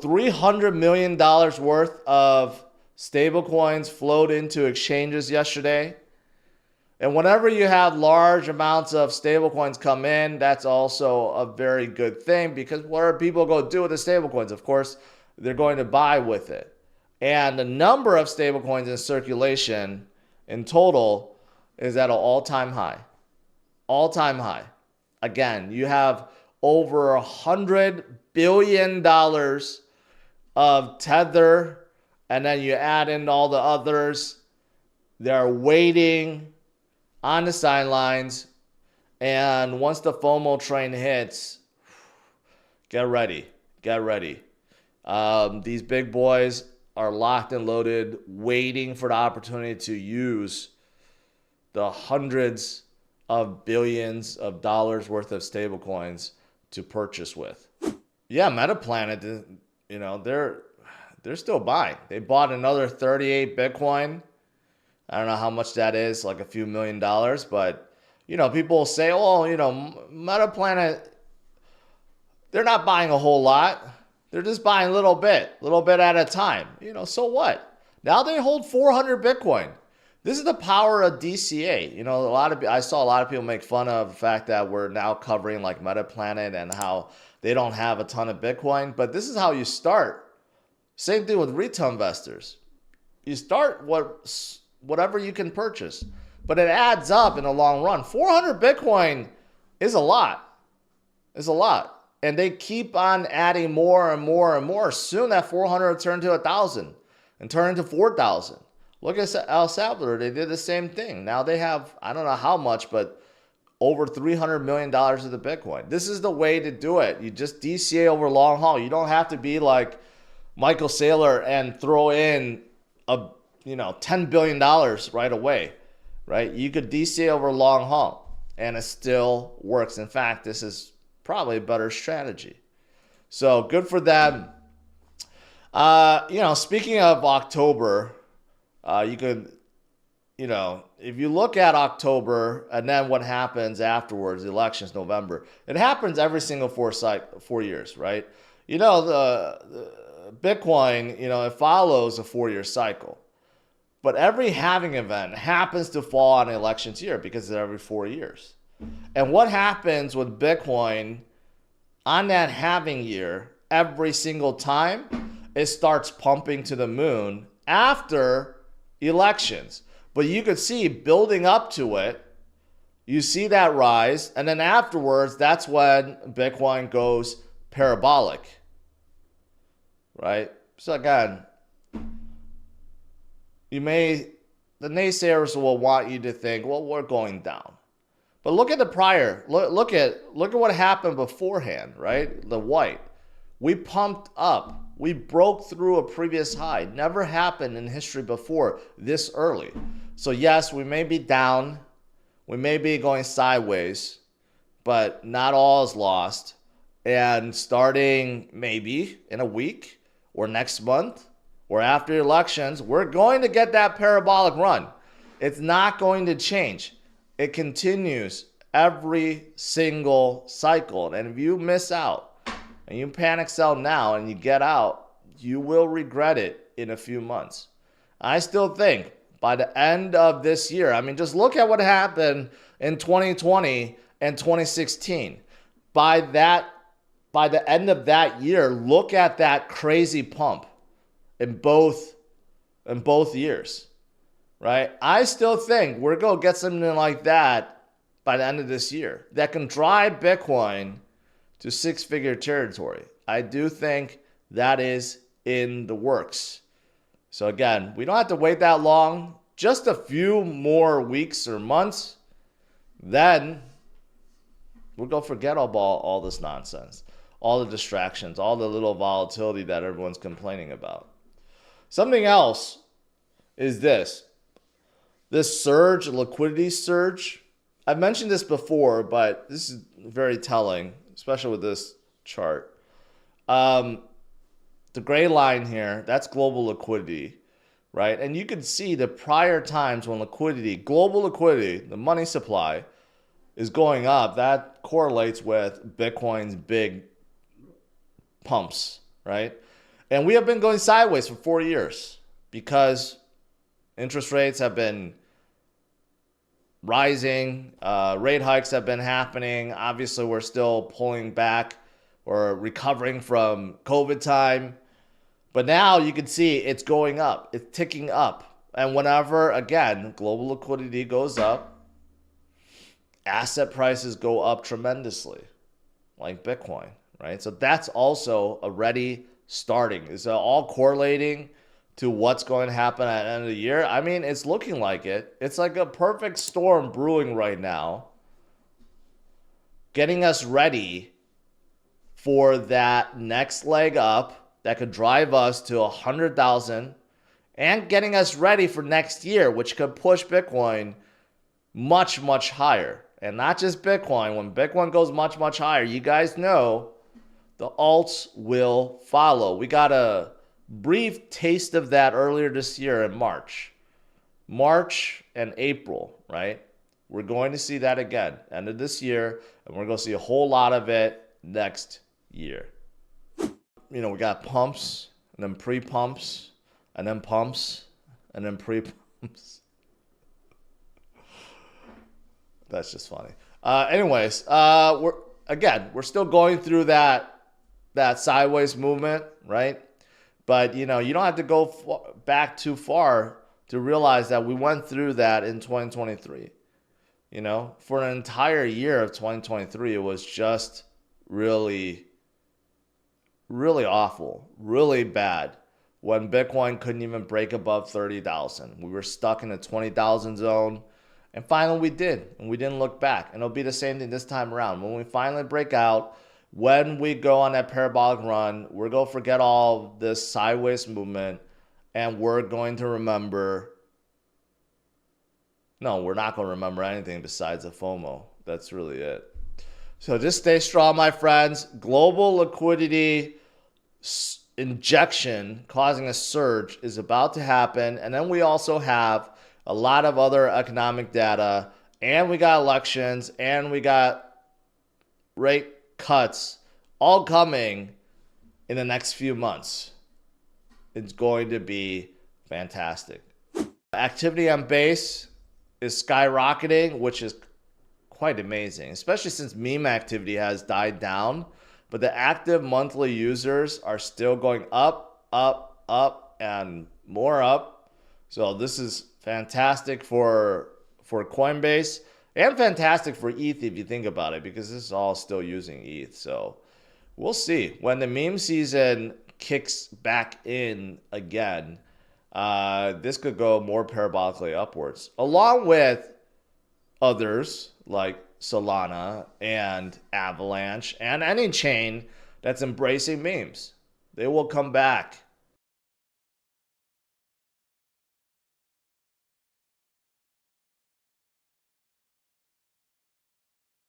$300 million worth of stablecoins flowed into exchanges yesterday. And whenever you have large amounts of stablecoins come in, that's also a very good thing, because what are people going to do with the stablecoins? Of course, they're going to buy with it. And the number of stablecoins in circulation in total is at an all-time high. All-time high. Again, you have over $100 billion of Tether, and then you add in all the others. They're waiting on the sidelines, and once the FOMO train hits, get ready. Get ready. These big boys are locked and loaded, waiting for the opportunity to use the hundreds of billions of dollars worth of stablecoins to purchase with. Yeah, Metaplanet, you know, they're still buying. They bought another 38 Bitcoin. I don't know how much that is, like a few $1 million, but, you know, people say, oh, you know, Metaplanet, they're not buying a whole lot. They're just buying a little bit at a time. You know, so what? Now they hold 400 Bitcoin. This is the power of DCA. You know, I saw a lot of people make fun of the fact that we're now covering like Metaplanet and how they don't have a ton of Bitcoin, but this is how you start. Same thing with retail investors. You start whatever you can purchase, but it adds up in the long run. 400 Bitcoin is a lot. It's a lot. And they keep on adding more and more and more. Soon that 400 will turn to 1,000 and turn into 4,000. Look at El Salvador. They did the same thing. Now they have, I don't know how much, but over $300 million of the Bitcoin. This is the way to do it. You just DCA over long haul. You don't have to be like Michael Saylor and throw in $10 billion right away, right? You could DCA over long haul and it still works. In fact, this is probably a better strategy. So good for them. Speaking of October, you could, if you look at October and then what happens afterwards, the elections, November, it happens every single 4 years, right? The Bitcoin, it follows a 4-year cycle. But every halving event happens to fall on an elections year because it's every 4 years. And what happens with Bitcoin on that halving year, every single time, it starts pumping to the moon after elections. But you could see building up to it, you see that rise, and then afterwards, that's when Bitcoin goes parabolic, right? So again, the naysayers will want you to think, well, we're going down. But look at the prior. Look at what happened beforehand, right? The white. We pumped up. We broke through a previous high. Never happened in history before this early. So yes, we may be down. We may be going sideways, but not all is lost. And starting maybe in a week or next month or after elections, we're going to get that parabolic run. It's not going to change. It continues every single cycle. And if you miss out and you panic sell now and you get out, you will regret it in a few months. I still think by the end of this year, just look at what happened in 2020 and 2016. By the end of that year, look at that crazy pump in both years. Right? I still think we're going to get something like that by the end of this year that can drive Bitcoin to 6-figure territory. I do think that is in the works. So again, we don't have to wait that long, just a few more weeks or months. Then we're going to forget all this nonsense, all the distractions, all the little volatility that everyone's complaining about. Something else is this surge, liquidity surge. I've mentioned this before, but this is very telling, especially with this chart. The gray line here, that's global liquidity, right? And you can see the prior times when global liquidity, the money supply is going up, that correlates with Bitcoin's big pumps, right? And we have been going sideways for 4 years because interest rates have been rising. Rate hikes have been happening. Obviously, we're still pulling back or recovering from COVID time. But now you can see it's going up. It's ticking up. And whenever, again, global liquidity goes up, asset prices go up tremendously, like Bitcoin, right? So that's also already starting. Is it all correlating to what's going to happen at the end of the year? I mean, it's looking like it. It's like a perfect storm brewing right now, getting us ready for that next leg up that could drive us to 100,000 and getting us ready for next year, which could push Bitcoin much, much higher. And not just Bitcoin. When Bitcoin goes much, much higher, you guys know the alts will follow. We got a brief taste of that earlier this year in March and April, right? We're going to see that again end of this year, and we're going to see a whole lot of it next year. You know, we got pumps and then pre-pumps and then pumps and then pre-pumps. That's just funny. Anyways, we're still going through that sideways movement, right? But you know, you don't have to go back too far to realize that we went through that in 2023. You know, for an entire year of 2023, it was just really, really awful, really bad. When Bitcoin couldn't even break above 30,000, we were stuck in the 20,000 zone. And finally we did, and we didn't look back. And it'll be the same thing this time around. When we finally break out, when we go on that parabolic run, we're going to forget all this sideways movement, and we're going to remember. No, we're not going to remember anything besides the FOMO. That's really it. So just stay strong, my friends. Global liquidity injection causing a surge is about to happen. And then we also have a lot of other economic data, and we got elections, and we got rate cuts all coming in the next few months. It's going to be fantastic. Activity on base is skyrocketing, which is quite amazing, especially since meme activity has died down. But the active monthly users are still going up, up, up, and more up. So this is fantastic for Coinbase and fantastic for ETH if you think about it, because this is all still using ETH. So we'll see. When the meme season kicks back in again, this could go more parabolically upwards, along with others like Solana and Avalanche and any chain that's embracing memes. They will come back